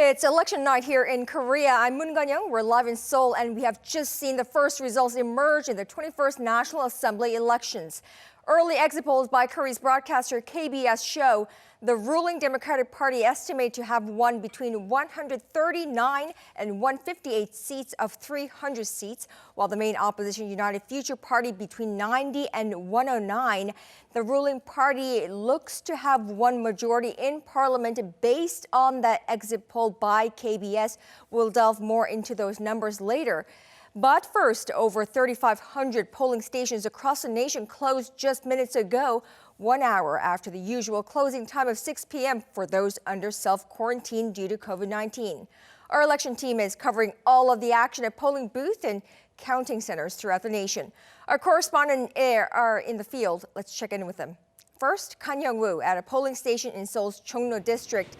It's election night here in Korea. I'm Moon Gan-young. We're live in Seoul, and we have just seen the first results emerge in the 21st National Assembly elections. Early exit polls by Korea's broadcaster KBS show the ruling Democratic Party estimate to have won between 139 and 158 seats of 300 seats, while the main opposition United Future Party between 90 and 109. The ruling party looks to have won majority in parliament based on that exit poll by KBS. We'll delve more into those numbers later. But first, over 3,500 polling stations across the nation closed just minutes ago, 1 hour after the usual closing time of 6 p.m. for those under self-quarantine due to COVID-19. Our election team is covering all of the action at polling booth and counting centers throughout the nation. Our correspondents are in the field. Let's check in with them. First, Kan Young-woo at a polling station in Seoul's Chongno district.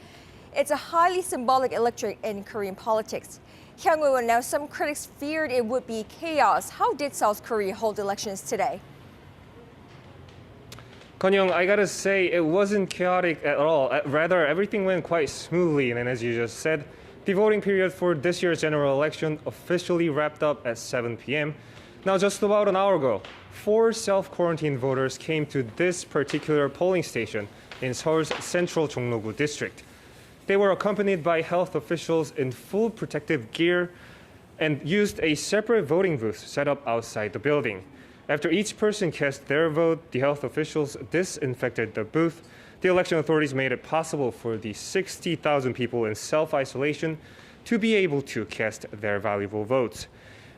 It's a highly symbolic electorate in Korean politics. Hyung-woo, now some critics feared it would be chaos. How did South Korea hold elections today? Kan-young, I gotta say it wasn't chaotic at all. Rather, everything went quite smoothly. And as you just said, the voting period for this year's general election officially wrapped up at 7 p.m. Now, just about an hour ago, 4 self-quarantined voters came to this particular polling station in Seoul's central Chongno-gu district. They were accompanied by health officials in full protective gear and used a separate voting booth set up outside the building. After each person cast their vote, the health officials disinfected the booth. The election authorities made it possible for the 60,000 people in self-isolation to be able to cast their valuable votes.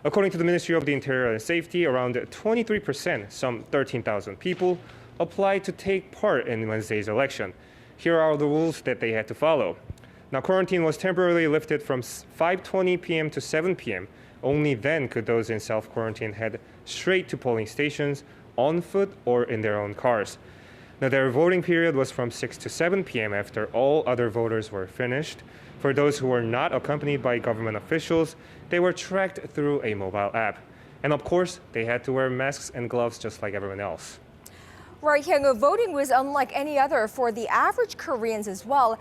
According to the Ministry of the Interior and Safety, around 23%, some 13,000 people, applied to take part in Wednesday's election. Here are the rules that they had to follow. Now, quarantine was temporarily lifted from 5:20 p.m. to 7 p.m. Only then could those in self-quarantine head straight to polling stations, on foot or in their own cars. Now, their voting period was from 6 to 7 p.m. after all other voters were finished. For those who were not accompanied by government officials, they were tracked through a mobile app. And of course, they had to wear masks and gloves just like everyone else. Right, Hyung-woo, voting was unlike any other for the average Koreans as well.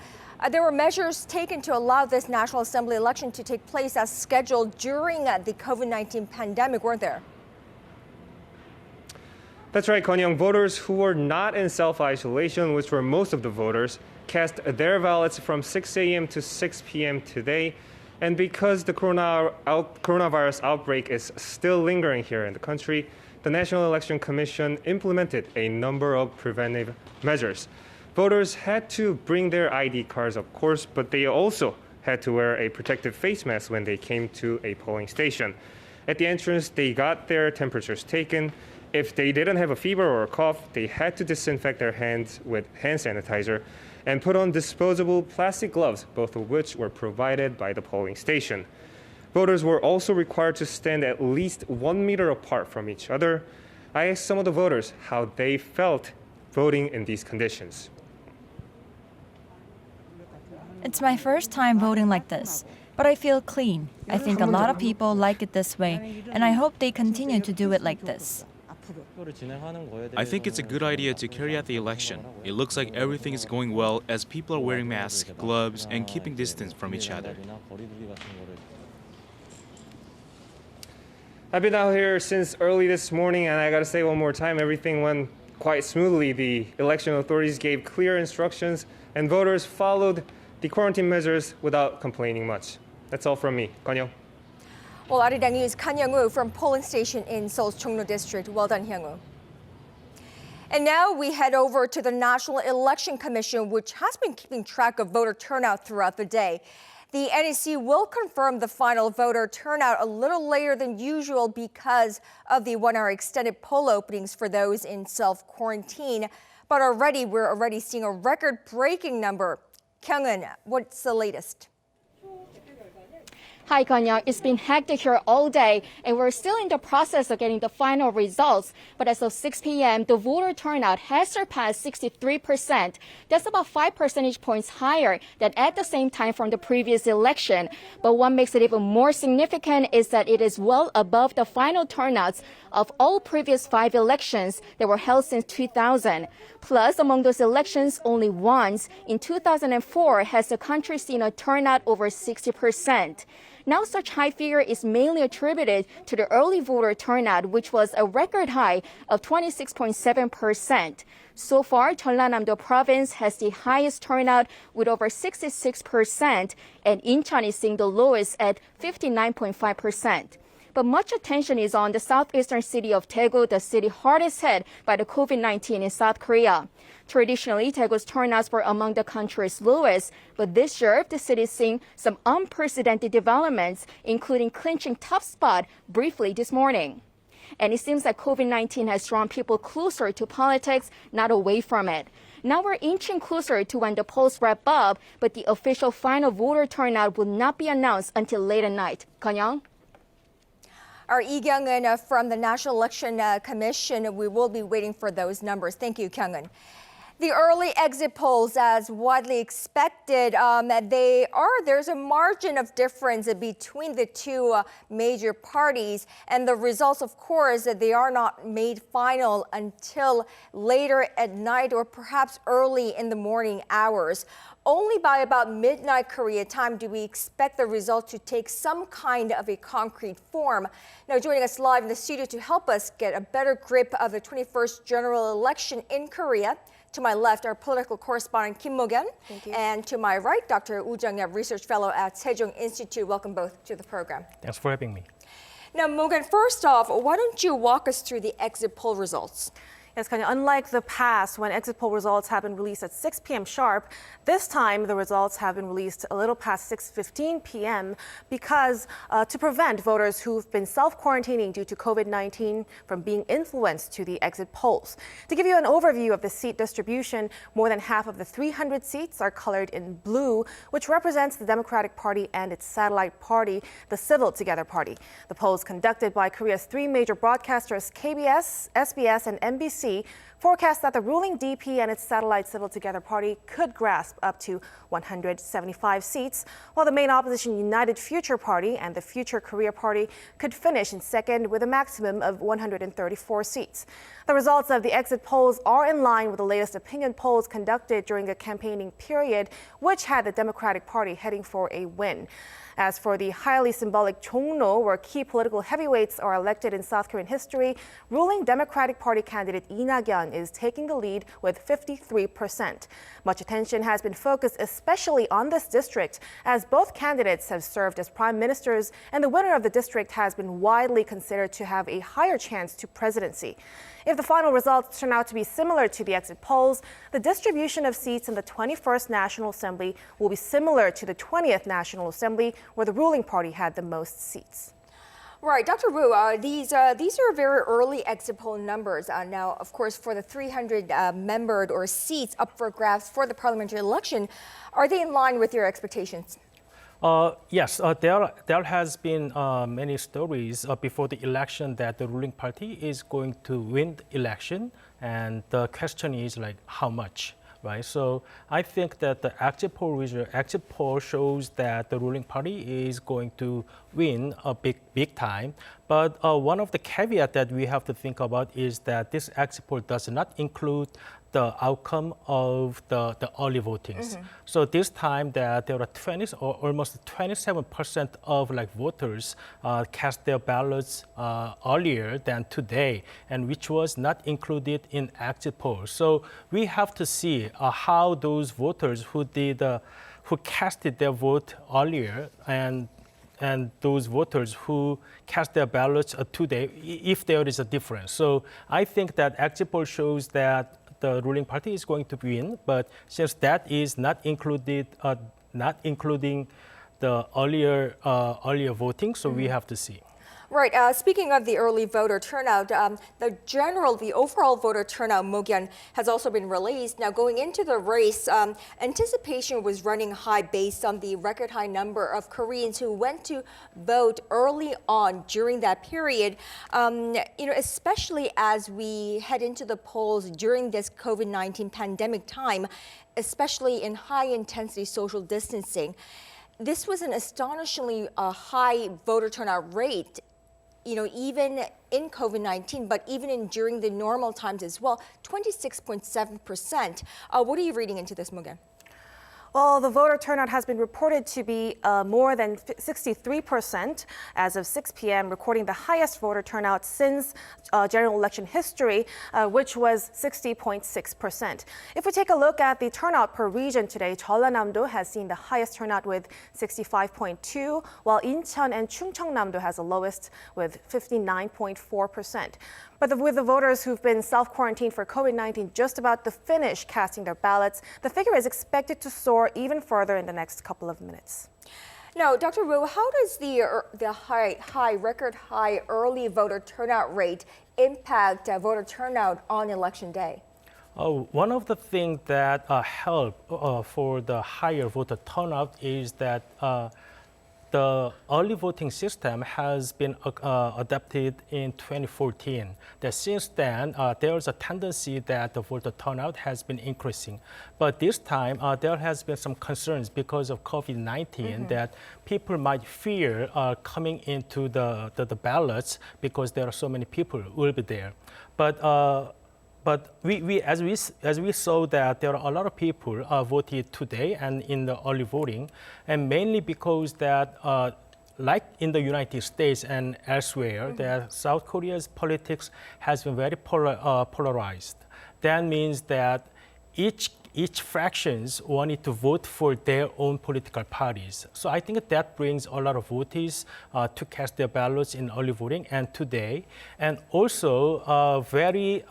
There were measures taken to allow this National Assembly election to take place as scheduled during the COVID-19 pandemic, weren't there? That's right, Kan-young. Voters who were not in self-isolation, which were most of the voters, cast their ballots from 6 a.m. to 6 p.m. today. And because the coronavirus outbreak is still lingering here in the country, the National Election Commission implemented a number of preventive measures. Voters had to bring their ID cards, of course, but they also had to wear a protective face mask when they came to a polling station. At the entrance, they got their temperatures taken. If they didn't have a fever or a cough, they had to disinfect their hands with hand sanitizer and put on disposable plastic gloves, both of which were provided by the polling station. Voters were also required to stand at least 1 meter apart from each other. I asked some of the voters how they felt voting in these conditions. It's my first time voting like this, but I feel clean. I think a lot of people like it this way, and I hope they continue to do it like this. I think it's a good idea to carry out the election. It looks like everything is going well as people are wearing masks, gloves, and keeping distance from each other. I've been out here since early this morning, and I gotta say one more time, everything went quite smoothly. The election authorities gave clear instructions, and voters followed the quarantine measures without complaining much. That's all from me. Kan-young. Well, Arirang News, Kan Young-woo from polling station in Seoul's Chongno district. Well done, Hyung-woo. And now we head over to the National Election Commission, which has been keeping track of voter turnout throughout the day. The NEC will confirm the final voter turnout a little later than usual because of the 1 hour extended poll openings for those in self-quarantine. But we're already seeing a record-breaking number. Kyung-eun, what's the latest? Hi, Kanya. It's been hectic here all day, and we're still in the process of getting the final results. But as of 6 p.m., the voter turnout has surpassed 63%. That's about 5 percentage points higher than at the same time from the previous election. But what makes it even more significant is that it is well above the final turnouts of all previous 5 elections that were held since 2000. Plus, among those elections, only once, in 2004, has the country seen a turnout over 60%. Now, such high figure is mainly attributed to the early voter turnout, which was a record high of 26.7%. So far, Jeollanam-do province has the highest turnout with over 66%, and Incheon is seeing the lowest at 59.5%. But much attention is on the southeastern city of Daegu, the city hardest hit by the COVID-19 in South Korea. Traditionally, Daegu's turnouts were among the country's lowest, but this year, the city is seeing some unprecedented developments, including clinching top spot briefly this morning. And it seems that COVID-19 has drawn people closer to politics, not away from it. Now we're inching closer to when the polls wrap up, but the official final voter turnout will not be announced until late at night. Kanyang? Our Lee Kyung-eun from the National Election Commission, we will be waiting for those numbers. Thank you, Kyung-eun. The early exit polls, as widely expected, there's a margin of difference between the two major parties. And the results, of course, they are not made final until later at night or perhaps early in the morning hours. Only by about midnight Korea time do we expect the result to take some kind of a concrete form. Now, joining us live in the studio to help us get a better grip of the 21st general election in Korea, to my left, our political correspondent Kim Mo-gyun, and to my right, Dr. Woo Jung-yap, research fellow at Sejong Institute. Welcome both to the program. Thanks for having me. Now, Mo-gyun, first off, why don't you walk us through the exit poll results? Yes, Kanya, unlike the past when exit poll results have been released at 6 p.m. sharp, this time the results have been released a little past 6:15 p.m. because to prevent voters who've been self-quarantining due to COVID-19 from being influenced to the exit polls. To give you an overview of the seat distribution, more than half of the 300 seats are colored in blue, which represents the Democratic Party and its satellite party, the Civil Together Party. The polls conducted by Korea's 3 major broadcasters, KBS, SBS, and MBC, forecast that the ruling DP and its satellite Civil Together Party could grasp up to 175 seats, while the main opposition United Future Party and the Future Korea Party could finish in second with a maximum of 134 seats. The results of the exit polls are in line with the latest opinion polls conducted during the campaigning period, which had the Democratic Party heading for a win. As for the highly symbolic Jongno, where key political heavyweights are elected in South Korean history, ruling Democratic Party candidate Lee Na-kyun is taking the lead with 53%. Much attention has been focused especially on this district, as both candidates have served as prime ministers, and the winner of the district has been widely considered to have a higher chance to presidency. If the final results turn out to be similar to the exit polls, the distribution of seats in the 21st National Assembly will be similar to the 20th National Assembly, where the ruling party had the most seats. Right, Dr. Woo, these are very early exit poll numbers. Now, of course, for the 300 membered or seats up for grabs for the parliamentary election, are they in line with your expectations? Yes, there has been many stories before the election that the ruling party is going to win the election, and the question is like how much, right? So I think that the exit poll shows that the ruling party is going to win a big time. But one of the caveats that we have to think about is that this exit poll does not include the outcome of the early votings. So this time that there are almost 27% of voters cast their ballots earlier than today, and which was not included in exit polls. So we have to see how those voters who casted their vote earlier and those voters who cast their ballots today, if there is a difference. So I think that exit poll shows that the ruling party is going to win, but since that is not including the earlier voting, so we have to see. Right. Speaking of the early voter turnout, the overall voter turnout, Mogyan, has also been released. Now, going into the race, anticipation was running high based on the record high number of Koreans who went to vote early on during that period. Especially as we head into the polls during this COVID-19 pandemic time, especially in high-intensity social distancing. This was an astonishingly high voter turnout rate, even in COVID-19, but even during the normal times as well, 26.7%. What are you reading into this, Mugen? Well, the voter turnout has been reported to be more than 63% as of 6 p.m., recording the highest voter turnout since general election history, which was 60.6%. If we take a look at the turnout per region today, Jeollanam-do has seen the highest turnout with 65.2%, while Incheon and Chungcheongnam-do has the lowest with 59.4%. But with the voters who've been self-quarantined for COVID-19 just about to finish casting their ballots, the figure is expected to soar even further in the next couple of minutes. Now, Dr. Wu, how does the record high early voter turnout rate impact voter turnout on election day? One of the things that help for the higher voter turnout is that the early voting system has been adopted in 2014. That since then, there is a tendency that the voter turnout has been increasing. But this time, there has been some concerns because of COVID-19 that people might fear coming into the ballots because there are so many people who will be there. But as we saw that there are a lot of people voted today and in the early voting, and mainly because that, like in the United States and elsewhere, that South Korea's politics has been very polarized. That means that each fractions wanted to vote for their own political parties. So I think that brings a lot of voters to cast their ballots in early voting and today. And also very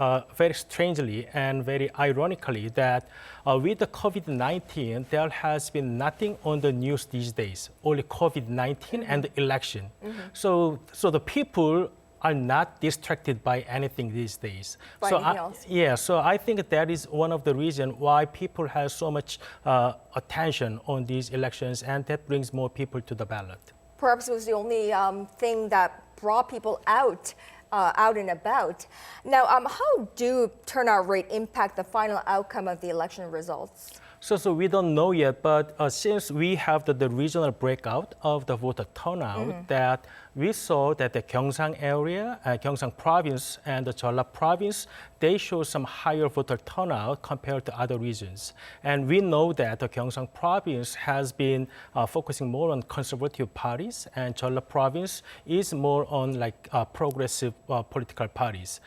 strangely and very ironically that with the COVID-19, there has been nothing on the news these days, only COVID-19 and the election. So the people are not distracted by anything these days. So I think that is one of the reasons why people have so much attention on these elections, and that brings more people to the ballot. Perhaps it was the only thing that brought people out and about. Now, how do turnout rate impact the final outcome of the election results? So we don't know yet, but since we have the regional breakout of the voter turnout, that we saw that the Gyeongsang area, Gyeongsang province and the Jeolla province, they show some higher voter turnout compared to other regions. And we know that the Gyeongsang province has been focusing more on conservative parties, and Jeolla province is more on progressive political parties.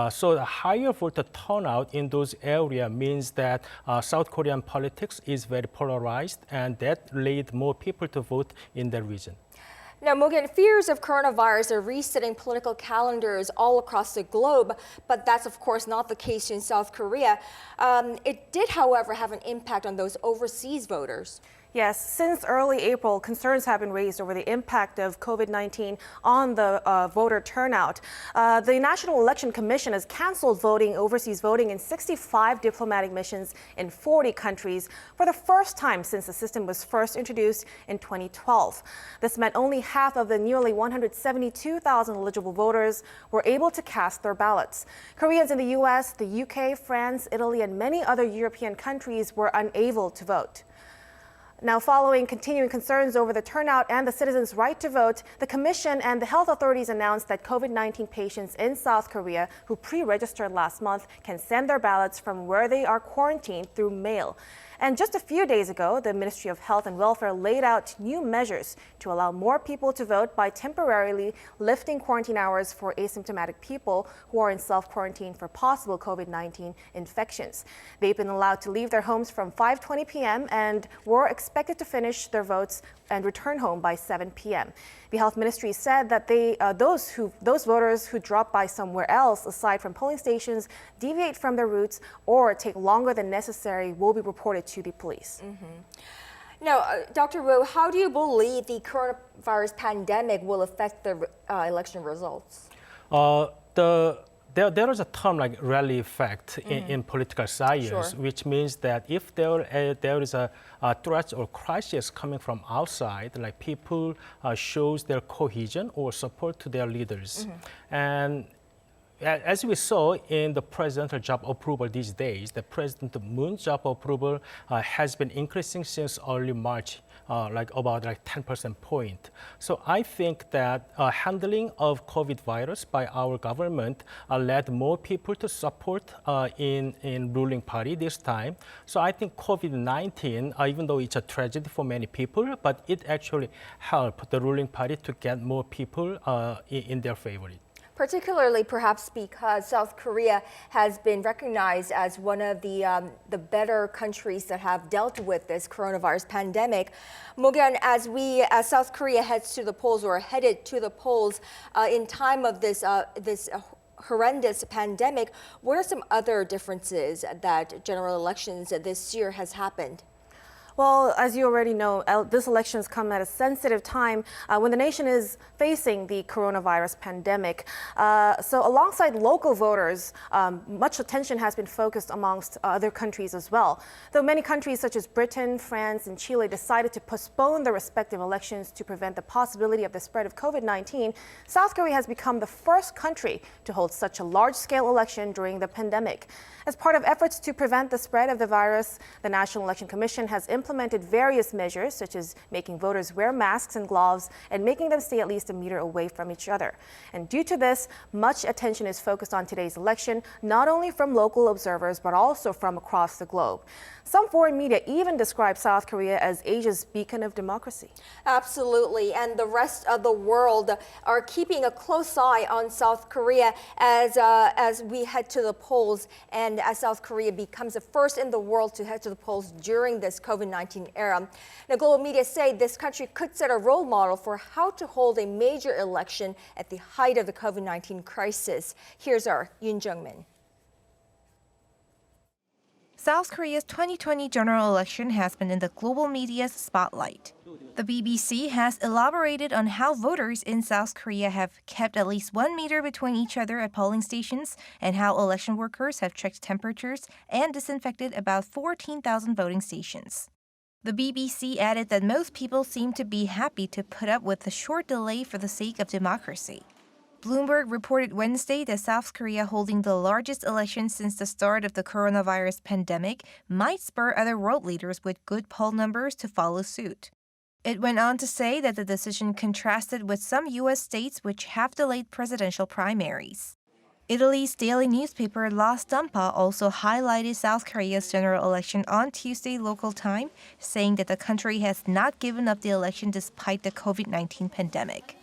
So the higher voter turnout in those areas means that South Korean politics is very polarized, and that led more people to vote in the region. Now, Mugen, fears of coronavirus are resetting political calendars all across the globe, but that's of course not the case in South Korea. It did, however, have an impact on those overseas voters. Yes, since early April, concerns have been raised over the impact of COVID-19 on the voter turnout. The National Election Commission has canceled overseas voting in 65 diplomatic missions in 40 countries for the first time since the system was first introduced in 2012. This meant only half of the nearly 172,000 eligible voters were able to cast their ballots. Koreans in the U.S., the UK, France, Italy, and many other European countries were unable to vote. Now, following continuing concerns over the turnout and the citizens' right to vote, the Commission and the health authorities announced that COVID-19 patients in South Korea who pre-registered last month can send their ballots from where they are quarantined through mail. And just a few days ago, the Ministry of Health and Welfare laid out new measures to allow more people to vote by temporarily lifting quarantine hours for asymptomatic people who are in self-quarantine for possible COVID-19 infections. They've been allowed to leave their homes from 5:20 p.m. and were expected to finish their votes and return home by 7 p.m. The Health Ministry said that those voters who drop by somewhere else aside from polling stations, deviate from their routes, or take longer than necessary will be reported to the police. Now, Dr. Wu, how do you believe the coronavirus pandemic will affect the election results? There is a term like rally effect in political science, Sure. which means that if there is a threat or crisis coming from outside, like people shows their cohesion or support to their leaders. And as we saw in the presidential job approval these days, the President Moon's job approval has been increasing since early March, about 10% point. So I think that handling of COVID virus by our government led more people to support in ruling party this time. So I think COVID-19, even though it's a tragedy for many people, but it actually helped the ruling party to get more people in their favor. Particularly perhaps because South Korea has been recognized as one of the better countries that have dealt with this coronavirus pandemic. Mo-kyun, as South Korea heads to the polls or headed to the polls in time of this horrendous pandemic, what are some other differences that general elections this year has happened? Well, as you already know, this election has come at a sensitive time when the nation is facing the coronavirus pandemic. So alongside local voters, much attention has been focused amongst other countries as well. Though many countries such as Britain, France, and Chile decided to postpone their respective elections to prevent the possibility of the spread of COVID-19, South Korea has become the first country to hold such a large-scale election during the pandemic. As part of efforts to prevent the spread of the virus, the National Election Commission has implemented various measures, such as making voters wear masks and gloves and making them stay at least a meter away from each other. And due to this, much attention is focused on today's election, not only from local observers, but also from across the globe. Some foreign media even describe South Korea as Asia's beacon of democracy. Absolutely, and the rest of the world are keeping a close eye on South Korea as we head to the polls and as South Korea becomes the first in the world to head to the polls during this COVID-19 era. Now, global media say this country could set a role model for how to hold a major election at the height of the COVID-19 crisis. Here's our Yoon Jung-min. South Korea's 2020 general election has been in the global media's spotlight. The BBC has elaborated on how voters in South Korea have kept at least 1 meter between each other at polling stations and how election workers have checked temperatures and disinfected about 14,000 voting stations. The BBC added that most people seem to be happy to put up with the short delay for the sake of democracy. Bloomberg reported Wednesday that South Korea holding the largest election since the start of the coronavirus pandemic might spur other world leaders with good poll numbers to follow suit. It went on to say that the decision contrasted with some U.S. states which have delayed presidential primaries. Italy's daily newspaper La Stampa also highlighted South Korea's general election on Tuesday local time, saying that the country has not given up the election despite the COVID-19 pandemic.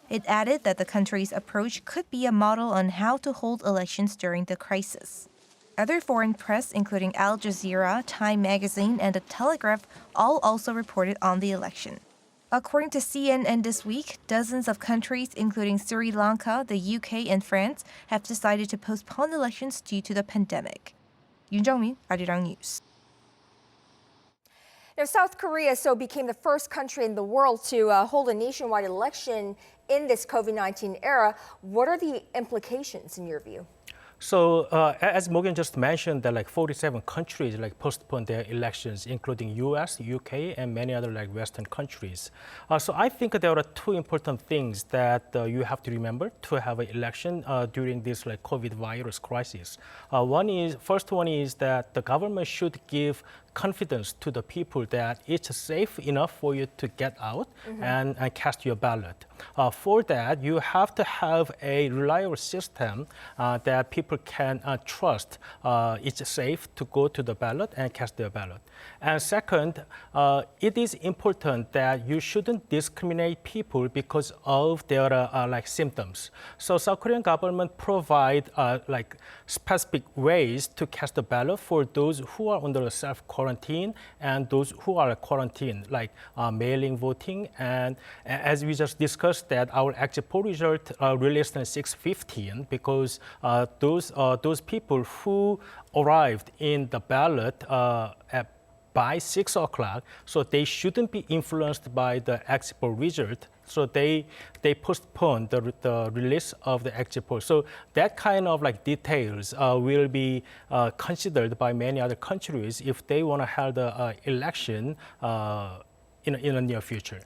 It added that the country's approach could be a model on how to hold elections during the crisis. Other foreign press, including Al Jazeera, Time magazine, and The Telegraph, all also reported on the election. According to CNN this week, dozens of countries, including Sri Lanka, the UK, and France, have decided to postpone elections due to the pandemic. Yoon Jung-min, Arirang News. Now, South Korea became the first country in the world to hold a nationwide election in this COVID-19 era. What are the implications in your view? So as Mo-kyun just mentioned, that 47 countries postponed their elections, including U.S., UK, and many other Western countries. So I think there are two important things that you have to remember to have an election during this COVID virus crisis. First one is that the government should give confidence to the people that it's safe enough for you to get out and cast your ballot. For that, you have to have a reliable system that people can trust it's safe to go to the ballot and cast their ballot. And second, it is important that you shouldn't discriminate people because of their symptoms. So South Korean government provide specific ways to cast the ballot for those who are under self-quarantine and those who are quarantined, mail-in voting. And as we just discussed, that our exit poll result released on 6/15 because those people who arrived in the ballot by 6 o'clock, so they shouldn't be influenced by the exit poll result. So they postpone the release of the exit poll. So that kind of like details will be considered by many other countries if they want to have the election in the near future.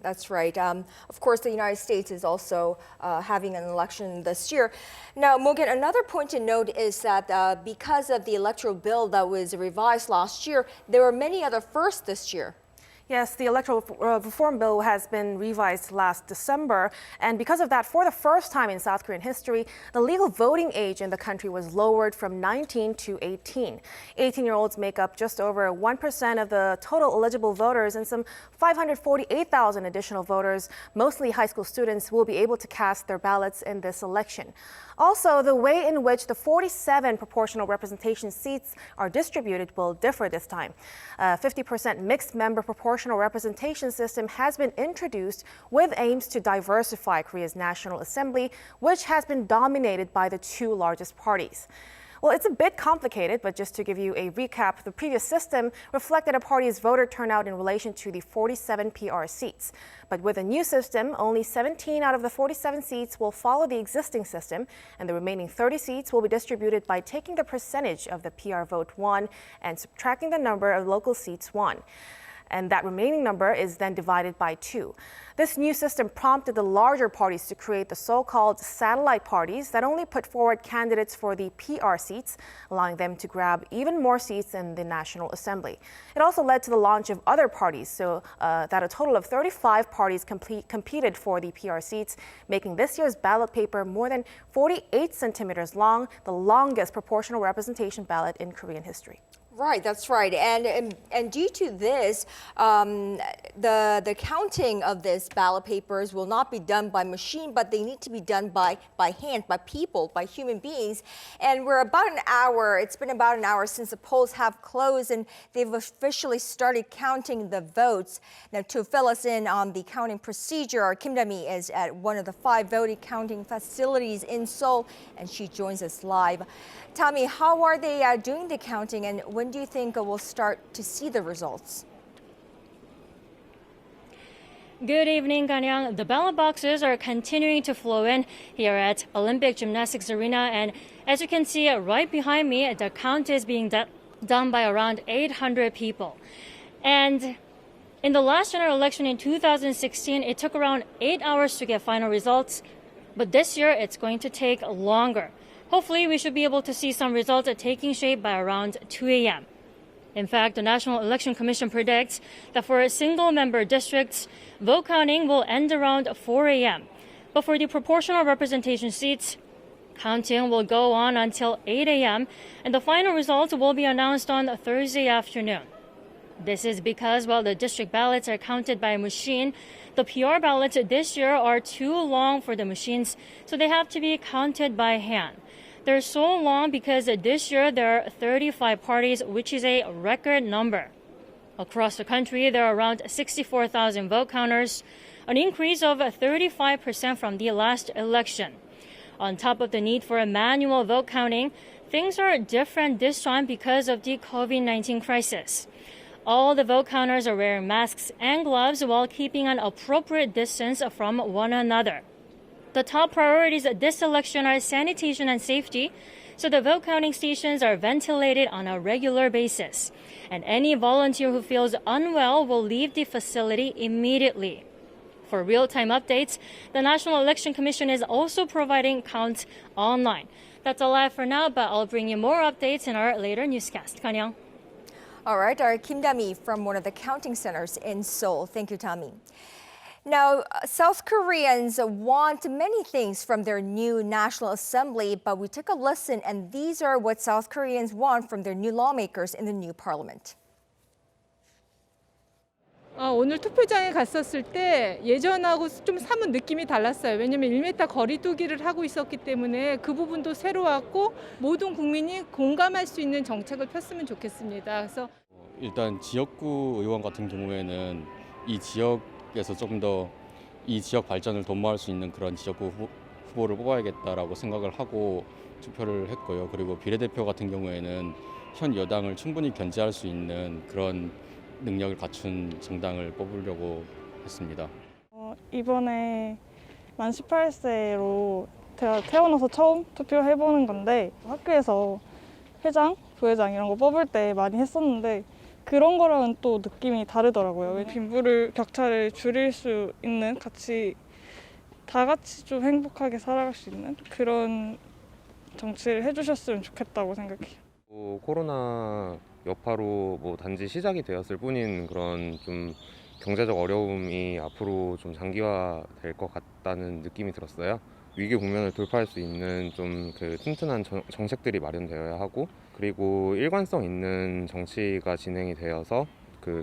That's right. Of course, the United States is also having an election this year. Now, Morgan, another point to note is that because of the electoral bill that was revised last year, there were many other firsts this year. Yes, the electoral reform bill has been revised last December, and because of that, for the first time in South Korean history, the legal voting age in the country was lowered from 19 to 18. 18-year-olds make up just over 1% of the total eligible voters, and some 548,000 additional voters, mostly high school students, will be able to cast their ballots in this election. Also, the way in which the 47 proportional representation seats are distributed will differ this time. 50% mixed member proportional representation system has been introduced with aims to diversify Korea's National Assembly, which has been dominated by the two largest parties. Well, it's a bit complicated, but just to give you a recap, the previous system reflected a party's voter turnout in relation to the 47 PR seats. But with a new system, only 17 out of the 47 seats will follow the existing system, and the remaining 30 seats will be distributed by taking the percentage of the PR vote won and subtracting the number of local seats won. And that remaining number is then divided by 2. This new system prompted the larger parties to create the so-called satellite parties that only put forward candidates for the PR seats, allowing them to grab even more seats in the National Assembly. It also led to the launch of other parties, so that a total of 35 parties competed for the PR seats, making this year's ballot paper more than 48 centimeters long, the longest proportional representation ballot in Korean history. Right, that's right. And due to this, the counting of this ballot papers will not be done by machine, but they need to be done by hand, by people, by human beings. And we're about an hour, it's been about an hour since the polls have closed and they've officially started counting the votes. Now, to fill us in on the counting procedure, our Kim Da-mi is at one of the 5 voting counting facilities in Seoul, and she joins us live. Tommy, how are they doing the counting, and when do you think we'll start to see the results? Good evening, Ganyang. The ballot boxes are continuing to flow in here at Olympic Gymnastics Arena, and as you can see right behind me, the count is being done by around 800 people. And in the last general election in 2016, it took around 8 hours to get final results, but this year it's going to take longer. Hopefully, we should be able to see some results taking shape by around 2 a.m. In fact, the National Election Commission predicts that for single-member districts, vote counting will end around 4 a.m. But for the proportional representation seats, counting will go on until 8 a.m., and the final results will be announced on Thursday afternoon. This is because while the district ballots are counted by a machine, the PR ballots this year are too long for the machines, so they have to be counted by hand. They're so long because this year there are 35 parties, which is a record number. Across the country, there are around 64,000 vote counters, an increase of 35% from the last election. On top of the need for a manual vote counting, things are different this time because of the COVID-19 crisis. All the vote counters are wearing masks and gloves while keeping an appropriate distance from one another. The top priorities of this election are sanitation and safety, so the vote counting stations are ventilated on a regular basis. And any volunteer who feels unwell will leave the facility immediately. For real-time updates, the National Election Commission is also providing counts online. That's all I have for now, but I'll bring you more updates in our later newscast. Kanyang. All right, our Kim Da-mi from one of the counting centers in Seoul. Thank you, Tommy. Now, South Koreans want many things from their new National Assembly, but we took a listen, and these are what South Koreans want from their new lawmakers in the new parliament. 오늘 투표장에 갔었을 때 예전하고 좀 사뭇 느낌이 달랐어요. 왜냐면 1m 거리 두기를 하고 있었기 때문에 그 부분도 새로웠고 모든 국민이 공감할 수 있는 정책을 폈으면 좋겠습니다. 그래서 일단 지역구 의원 같은 경우에는 이 지역에서 좀 더 이 지역 발전을 도모할 수 있는 그런 지역구 후보를 뽑아야겠다라고 생각을 하고 투표를 했고요. 그리고 비례대표 같은 경우에는 현 여당을 충분히 견제할 수 있는 그런 능력을 갖춘 정당을 뽑으려고 했습니다. 이번에 만 18세로 태어나서 처음 투표해보는 건데 학교에서 회장, 부회장 이런 거 뽑을 때 많이 했었는데 그런 거랑은 또 느낌이 다르더라고요. 빈부를 격차를 줄일 수 있는 다 같이 좀 행복하게 살아갈 수 있는 그런 정치를 해주셨으면 좋겠다고 생각해요. 코로나 여파로 단지 시작이 되었을 뿐인 그런 좀 경제적 어려움이 앞으로 좀 장기화될 것 같다는 느낌이 들었어요. 위기 국면을 돌파할 수 있는 좀 튼튼한 정책들이 마련되어야 하고, 그리고 일관성 있는 정치가 진행이 되어서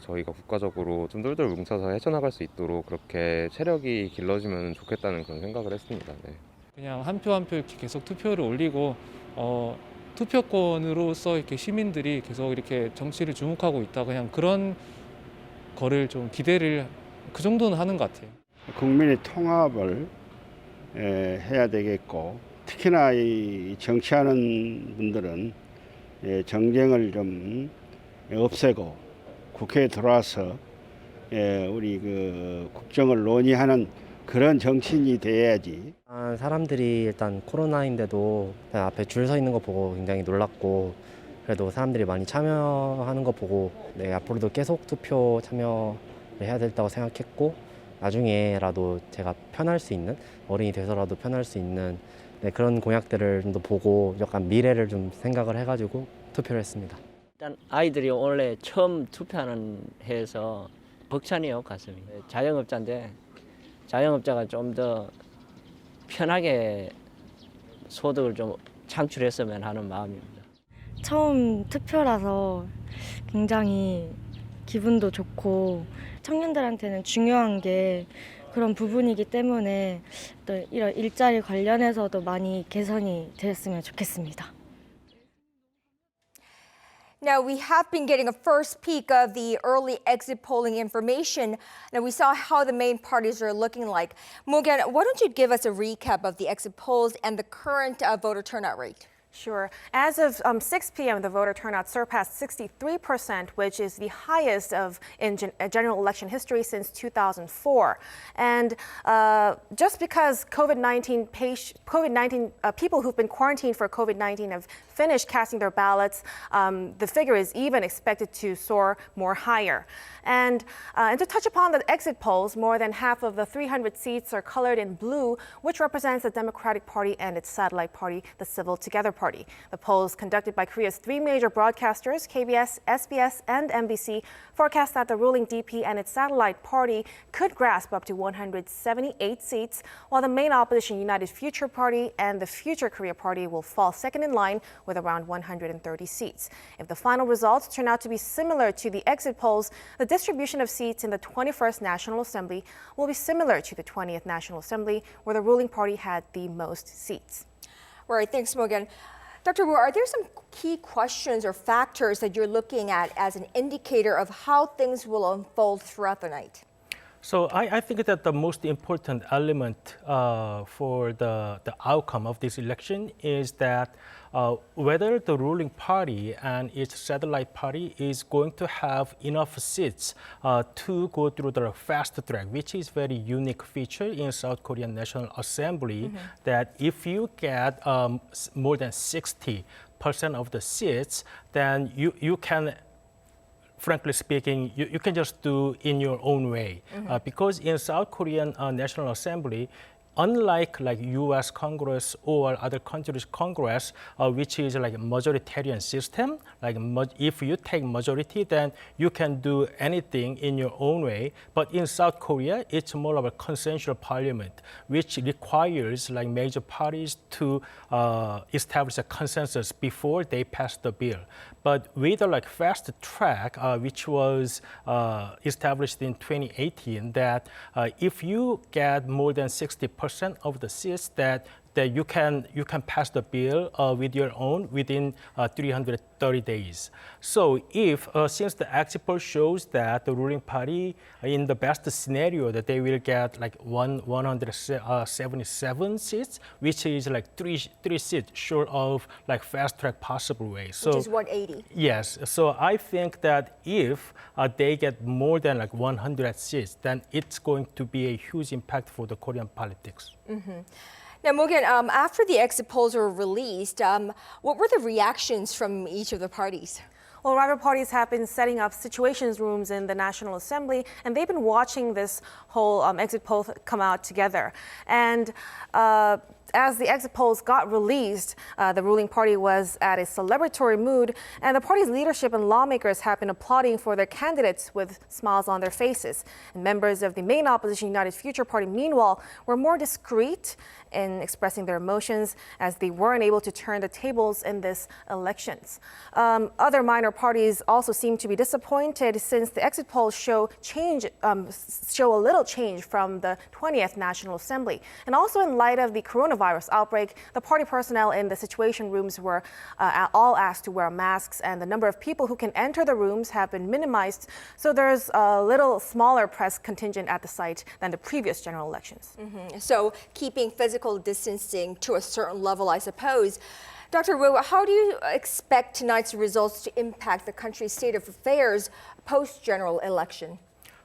저희가 국가적으로 좀 똘똘 뭉쳐서 헤쳐나갈 수 있도록 그렇게 체력이 길러지면 좋겠다는 그런 생각을 했습니다. 네. 그냥 한 표 한 표 이렇게 계속 투표를 올리고 투표권으로서 이렇게 시민들이 계속 이렇게 정치를 주목하고 있다, 그냥 그런 거를 좀 기대를 그 정도는 하는 것 같아요. 국민의 통합을 해야 되겠고, 특히나 이 정치하는 분들은 정쟁을 좀 없애고 국회에 들어와서 우리 국정을 논의하는 그런 정치인이 돼야지. 사람들이 일단 코로나인데도 앞에 줄 서 있는 거 보고 굉장히 놀랐고, 그래도 사람들이 많이 참여하는 거 보고 앞으로도 계속 투표 참여를 해야 된다고 생각했고, 나중에라도 제가 편할 수 있는, 어른이 돼서라도 편할 수 있는 그런 공약들을 좀 더 보고 약간 미래를 좀 생각을 해가지고 투표를 했습니다. 일단 아이들이 원래 처음 투표하는 해에서 벅차네요, 가슴이. 자영업자인데 자영업자가 좀 더 편하게 소득을 좀 창출했으면 하는 마음입니다. 처음 투표라서 굉장히 기분도 좋고, 청년들한테는 중요한 게 그런 부분이기 때문에 또 이런 일자리 관련해서도 많이 개선이 되었으면 좋겠습니다. Now, we have been getting a first peek of the early exit polling information. Now, we saw how the main parties are looking like. Mugen, why don't you give us a recap of the exit polls and the current voter turnout rate? Sure. As of 6 p.m., the voter turnout surpassed 63%, which is the highest in general election history since 2004. And just because COVID-19 people who've been quarantined for COVID-19 have finished casting their ballots, the figure is even expected to soar more higher. And to touch upon the exit polls, more than half of the 300 seats are colored in blue, which represents the Democratic Party and its satellite party, the Civil Together Party. The polls conducted by Korea's three major broadcasters, KBS, SBS, and MBC, forecast that the ruling DP and its satellite party could grasp up to 178 seats, while the main opposition United Future Party and the Future Korea Party will fall second in line with around 130 seats. If the final results turn out to be similar to the exit polls, the distribution of seats in the 21st National Assembly will be similar to the 20th National Assembly, where the ruling party had the most seats. All right, thanks, Mugen. Dr. Wu, are there some key questions or factors that you're looking at as an indicator of how things will unfold throughout the night? So I think that the most important element for the outcome of this election is that whether the ruling party and its satellite party is going to have enough seats to go through the fast track, which is very unique feature in South Korean National Assembly, that if you get more than 60% of the seats, then you can, frankly speaking, you can just do in your own way. Because in South Korean National Assembly, unlike U.S. Congress or other countries' Congress, which is like a majoritarian system, if you take majority, then you can do anything in your own way. But in South Korea, it's more of a consensual parliament, which requires major parties to establish a consensus before they pass the bill. But with a fast track, which was established in 2018, that if you get more than 60% of the seats, that that you can pass the bill with your own within 330 days. So if since the exit poll shows that the ruling party, in the best scenario, that they will get like 177 seats, which is like three seats short of like fast track possible way. So which is 180. Yes. So I think that if they get more than like 100 seats, then it's going to be a huge impact for the Korean politics. Now, Morgan, after the exit polls were released, what were the reactions from each of the parties? Well, rival parties have been setting up situations rooms in the National Assembly, and they've been watching this whole exit poll come out together. And as the exit polls got released, the ruling party was at a celebratory mood, and the party's leadership and lawmakers have been applauding for their candidates with smiles on their faces. And members of the main opposition United Future Party, meanwhile, were more discreet in expressing their emotions as they weren't able to turn the tables in this elections. Other minor parties also seem to be disappointed since the exit polls show a little change from the 20th National Assembly. And also in light of the coronavirus outbreak, the party personnel in the situation rooms were all asked to wear masks, and the number of people who can enter the rooms have been minimized. So there's a little smaller press contingent at the site than the previous general elections. So keeping physical distancing to a certain level, I suppose. Dr. Wu, how do you expect tonight's results to impact the country's state of affairs post-general election?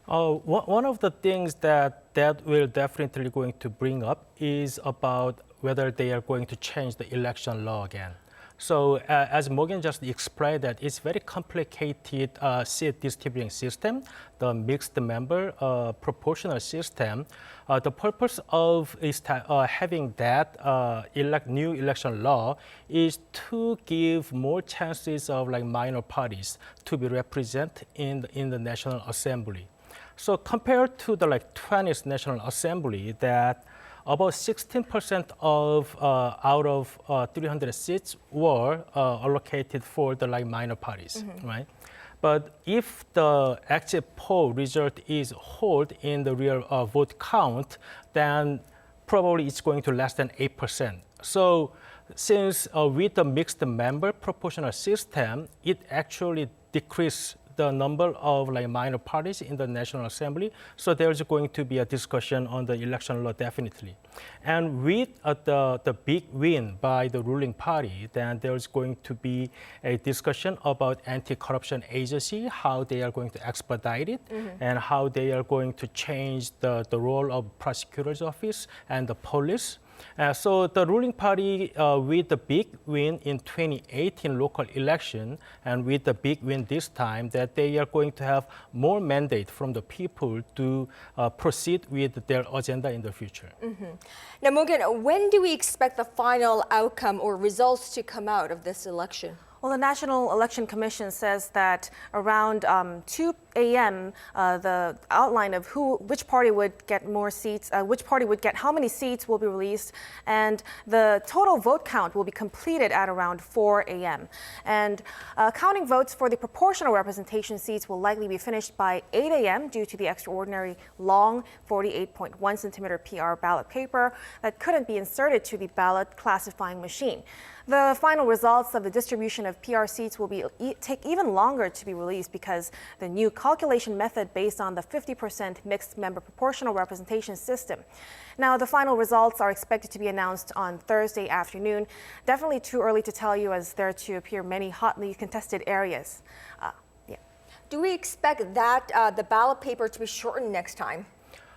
One of the things that will definitely going to bring up is about whether they are going to change the election law again. So as Morgan just explained, that it's very complicated seat distributing system, the mixed member proportional system. The purpose of having that new election law is to give more chances of like minor parties to be represented in the National Assembly. So compared to the like 20th National Assembly, that about 16% of out of 300 seats were allocated for the like minor parties, right? But if the exit poll result is hold in the real vote count, then probably it's going to less than 8%. So since with the mixed member proportional system, it actually decreased the number of like minor parties in the National Assembly. So there's going to be a discussion on the election law definitely. And with the big win by the ruling party, then there's going to be a discussion about anti-corruption agency, how they are going to expedite it, and how they are going to change the role of prosecutor's office and the police. So the ruling party, with the big win in 2018 local election, and with the big win this time, that they are going to have more mandate from the people to proceed with their agenda in the future. Now, Morgan, when do we expect the final outcome or results to come out of this election? Well, the National Election Commission says that around 2 a.m., the outline of which party would get more seats, which party would get how many seats will be released, and the total vote count will be completed at around 4 a.m. And counting votes for the proportional representation seats will likely be finished by 8 a.m. due to the extraordinary long 48.1 centimeter PR ballot paper that couldn't be inserted to the ballot classifying machine. The final results of the distribution of PR seats will take even longer to be released because the new calculation method based on the 50% mixed member proportional representation system. Now, the final results are expected to be announced on Thursday afternoon. Definitely too early to tell you, as there to appear many hotly contested areas. Do we expect that the ballot paper to be shortened next time?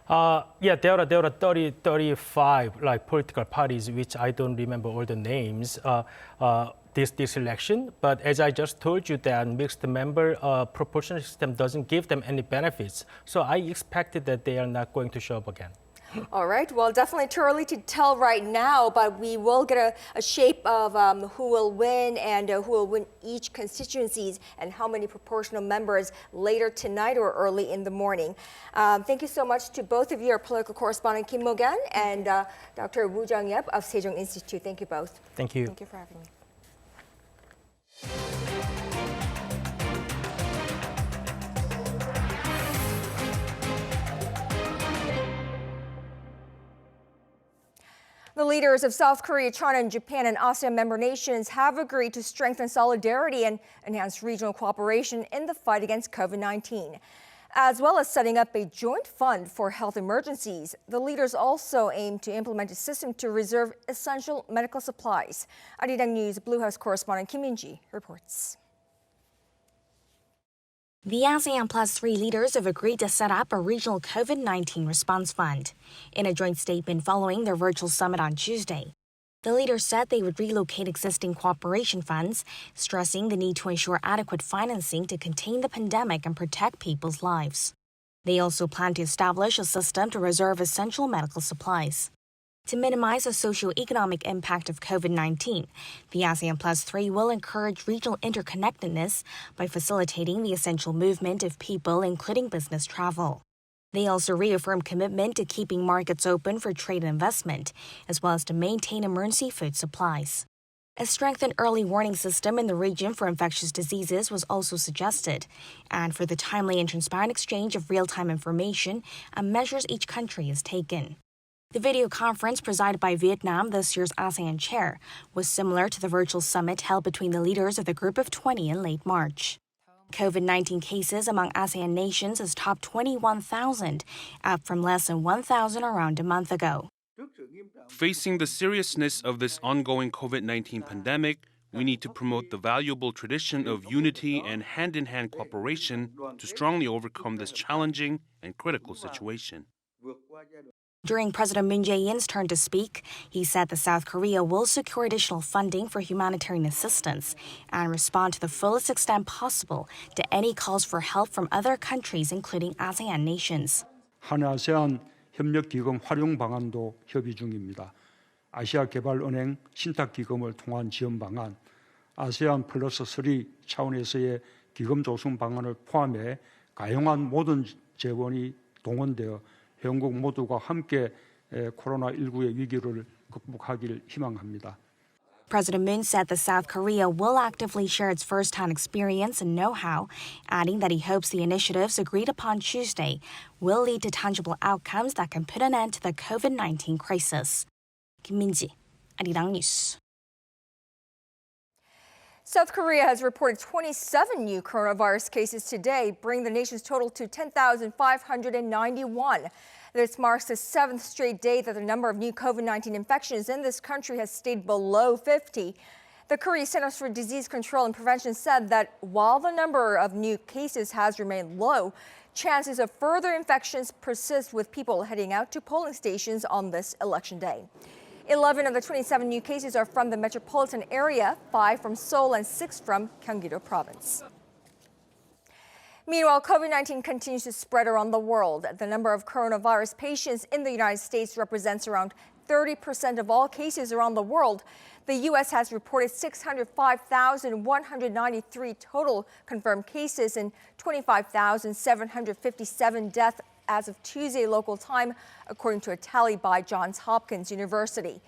Yeah, there are 35 like political parties, which I don't remember all the names. This election, but as I just told you, that mixed member proportional system doesn't give them any benefits. So I expected that they are not going to show up again. All right. Well, definitely too early to tell right now, but we will get a shape of who will win and who will win each constituencies and how many proportional members later tonight or early in the morning. Thank you so much to both of you, our political correspondent Kim Mo-gan and Dr. Woo Jung-yep of Sejong Institute. Thank you both. Thank you. Thank you for having me. The The leaders of South Korea, China, and Japan and ASEAN member nations have agreed to strengthen solidarity and enhance regional cooperation in the fight against COVID-19. As well as setting up a joint fund for health emergencies, the leaders also aim to implement a system to reserve essential medical supplies. Arirang News Blue House correspondent Kim Min-ji reports. The ASEAN Plus 3 leaders have agreed to set up a regional COVID-19 response fund. In a joint statement following their virtual summit on Tuesday, the leaders said they would relocate existing cooperation funds, stressing the need to ensure adequate financing to contain the pandemic and protect people's lives. They also plan to establish a system to reserve essential medical supplies. To minimize the socio-economic impact of COVID-19, the ASEAN Plus 3 will encourage regional interconnectedness by facilitating the essential movement of people, including business travel. They also reaffirmed commitment to keeping markets open for trade and investment, as well as to maintain emergency food supplies. A strengthened early warning system in the region for infectious diseases was also suggested, and for the timely and transparent exchange of real-time information and measures each country has taken. The video conference presided by Vietnam, this year's ASEAN chair, was similar to the virtual summit held between the leaders of the Group of 20 in late March. COVID-19 cases among ASEAN nations has topped 21,000, up from less than 1,000 around a month ago. Facing the seriousness of this ongoing COVID-19 pandemic, we need to promote the valuable tradition of unity and hand-in-hand cooperation to strongly overcome this challenging and critical situation. During President Moon Jae-in's turn to speak, he said that South Korea will secure additional funding for humanitarian assistance and respond to the fullest extent possible to any calls for help from other countries, including ASEAN nations. 한아세안 협력기금 활용 방안도 협의 중입니다. 아시아개발은행 신탁기금을 통한 지원 방안, 아세안 플러스 3 차원에서의 기금 조성 방안을 포함해 가용한 모든 재원이 동원되어 회원국 모두가 함께 코로나19의 위기를 극복하길 희망합니다. President Moon said that South Korea will actively share its first-hand experience and know-how, adding that he hopes the initiatives agreed upon Tuesday will lead to tangible outcomes that can put an end to the COVID-19 crisis. Kim Min-ji, Arirang News. South Korea has reported 27 new coronavirus cases today, bringing the nation's total to 10,591. This marks the 7th straight day that the number of new COVID-19 infections in this country has stayed below 50. The Korea Centers for Disease Control and Prevention said that while the number of new cases has remained low, chances of further infections persist with people heading out to polling stations on this election day. 11 of the 27 new cases are from the metropolitan area, 5 from Seoul and 6 from Gyeonggi-do province. Meanwhile, COVID-19 continues to spread around the world. The number of coronavirus patients in the United States represents around 30% of all cases around the world. The U.S. has reported 605,193 total confirmed cases and 25,757 deaths as of Tuesday local time, according to a tally by Johns Hopkins University.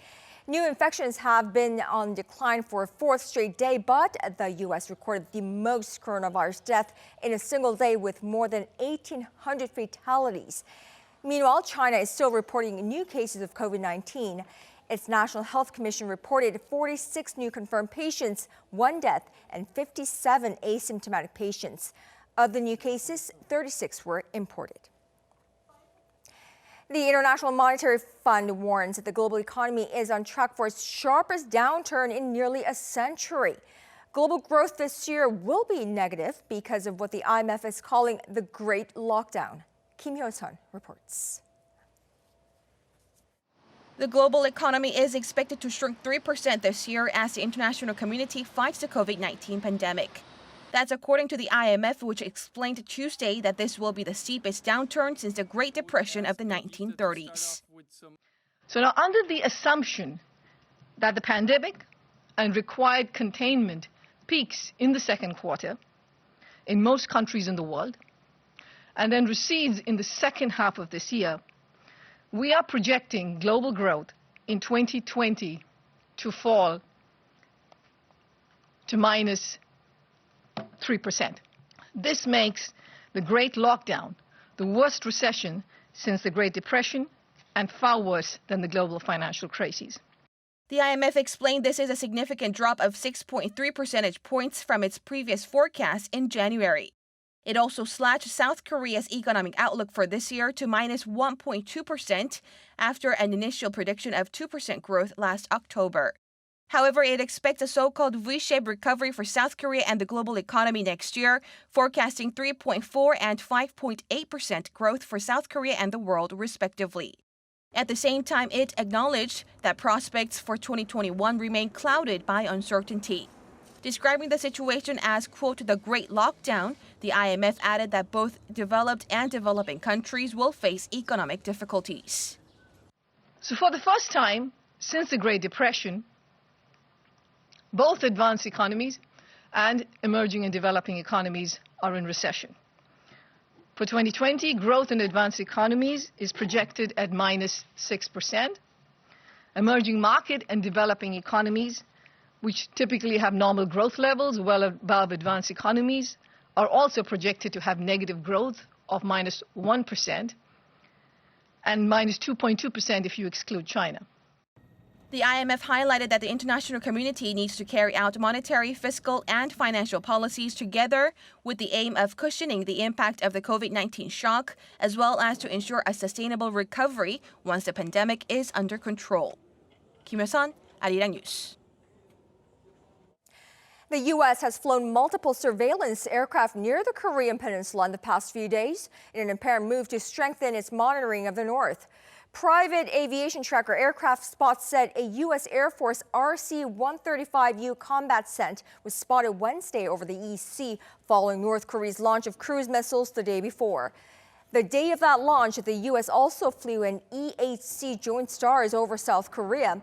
New infections have been on decline for a 4th straight day, but the U.S. recorded the most coronavirus deaths in a single day with more than 1,800 fatalities. Meanwhile, China is still reporting new cases of COVID-19. Its National Health Commission reported 46 new confirmed patients, 1 death, and 57 asymptomatic patients. Of the new cases, 36 were imported. The International Monetary Fund warns that the global economy is on track for its sharpest downturn in nearly a century. Global growth this year will be negative because of what the IMF is calling the Great Lockdown. Kim Hyo-sun reports. The global economy is expected to shrink 3% this year as the international community fights the COVID-19 pandemic. That's according to the IMF, which explained Tuesday that this will be the steepest downturn since the Great Depression of the 1930s. So now, under the assumption that the pandemic and required containment peaks in the second quarter in most countries in the world, and then recedes in the second half of this year, we are projecting global growth in 2020 to fall to minus 3%. This makes the Great Lockdown the worst recession since the Great Depression and far worse than the global financial crises. The IMF explained this is a significant drop of 6.3 percentage points from its previous forecast in January. It also slashed South Korea's economic outlook for this year to minus 1.2% after an initial prediction of 2% growth last October. However, it expects a so-called V-shaped recovery for South Korea and the global economy next year, forecasting 3.4% and 5.8% growth for South Korea and the world, respectively. At the same time, it acknowledged that prospects for 2021 remain clouded by uncertainty. Describing the situation as, quote, the Great Lockdown, the IMF added that both developed and developing countries will face economic difficulties. So for the first time since the Great Depression, both advanced economies and emerging and developing economies are in recession. For 2020, growth in advanced economies is projected at minus 6%. Emerging market and developing economies, which typically have normal growth levels well above advanced economies, are also projected to have negative growth of minus 1% and minus 2.2% if you exclude China. The IMF highlighted that the international community needs to carry out monetary, fiscal, and financial policies together with the aim of cushioning the impact of the COVID-19 shock, as well as to ensure a sustainable recovery once the pandemic is under control. Kim Hyo-sun, Arirang News. The U.S. has flown multiple surveillance aircraft near the Korean peninsula in the past few days in an apparent move to strengthen its monitoring of the north. Private aviation tracker aircraft spots said a U.S. Air Force RC-135U combat cent was spotted Wednesday over the East Sea following North Korea's launch of cruise missiles the day before. The day of that launch, the U.S. also flew an E-8C Joint STARS over South Korea.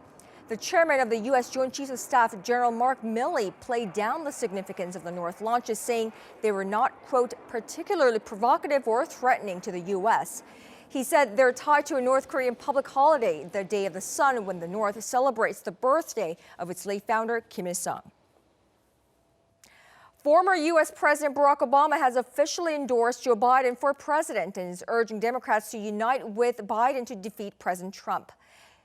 The chairman of the U.S. Joint Chiefs of Staff, General Mark Milley, played down the significance of the North launches, saying they were not, quote, particularly provocative or threatening to the U.S. He said they're tied to a North Korean public holiday, the Day of the Sun, when the North celebrates the birthday of its late founder, Kim Il-sung. Former U.S. President Barack Obama has officially endorsed Joe Biden for president and is urging Democrats to unite with Biden to defeat President Trump.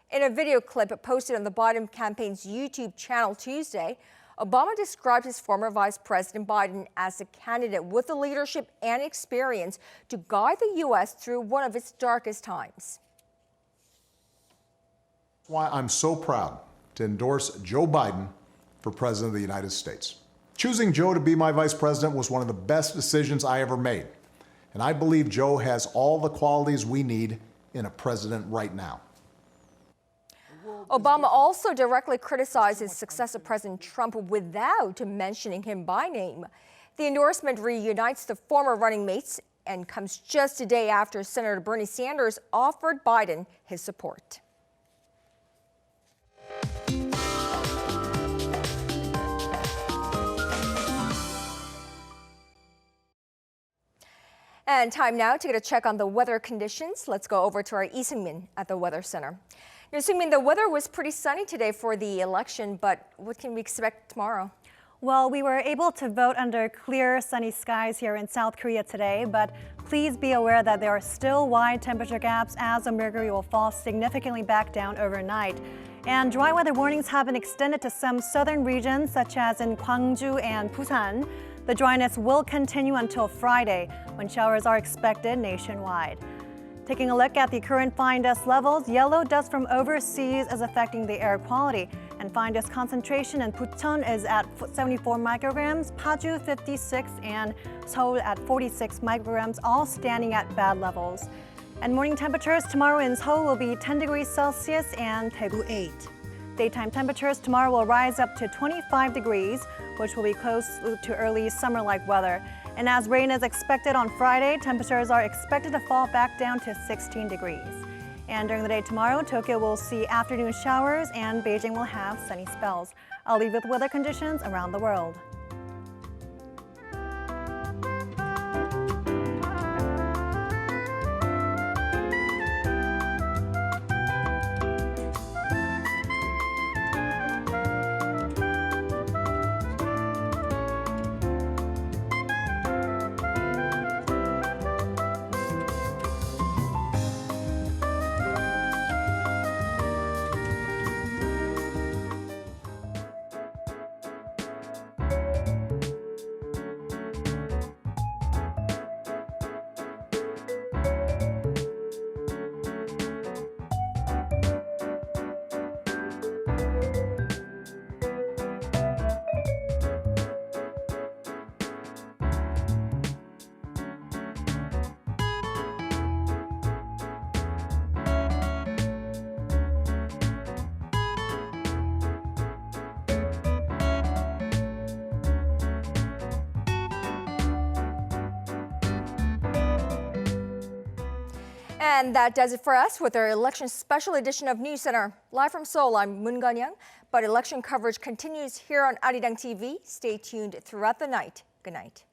In a video clip posted on the Biden campaign's YouTube channel Tuesday, Obama described his former Vice President Biden as a candidate with the leadership and experience to guide the U.S. through one of its darkest times. That's why I'm so proud to endorse Joe Biden for President of the United States. Choosing Joe to be my Vice President was one of the best decisions I ever made. And I believe Joe has all the qualities we need in a president right now. Obama also directly criticized his successor, President Trump, without mentioning him by name. The endorsement reunites the former running mates and comes just a day after Senator Bernie Sanders offered Biden his support. And time now to get a check on the weather conditions. Let's go over to our Lee Seung-min at the Weather Center. Seung-min, the weather was pretty sunny today for the election, but what can we expect tomorrow? Well, we were able to vote under clear, sunny skies here in South Korea today, but please be aware that there are still wide temperature gaps as the mercury will fall significantly back down overnight. And dry weather warnings have been extended to some southern regions, such as in Gwangju and Busan. The dryness will continue until Friday, when showers are expected nationwide. Taking a look at the current fine dust levels, yellow dust from overseas is affecting the air quality. And fine dust concentration in Bucheon is at 74 micrograms, Paju 56, and Seoul at 46 micrograms, all standing at bad levels. And morning temperatures tomorrow in Seoul will be 10 degrees Celsius and Daegu 8. Daytime temperatures tomorrow will rise up to 25 degrees, which will be close to early summer-like weather. And as rain is expected on Friday, temperatures are expected to fall back down to 16 degrees. And during the day tomorrow, Tokyo will see afternoon showers and Beijing will have sunny spells. I'll leave with weather conditions around the world. And that does it for us with our election special edition of News Center. Live from Seoul, I'm Moon Gan-young. But election coverage continues here on Arirang TV. Stay tuned throughout the night. Good night.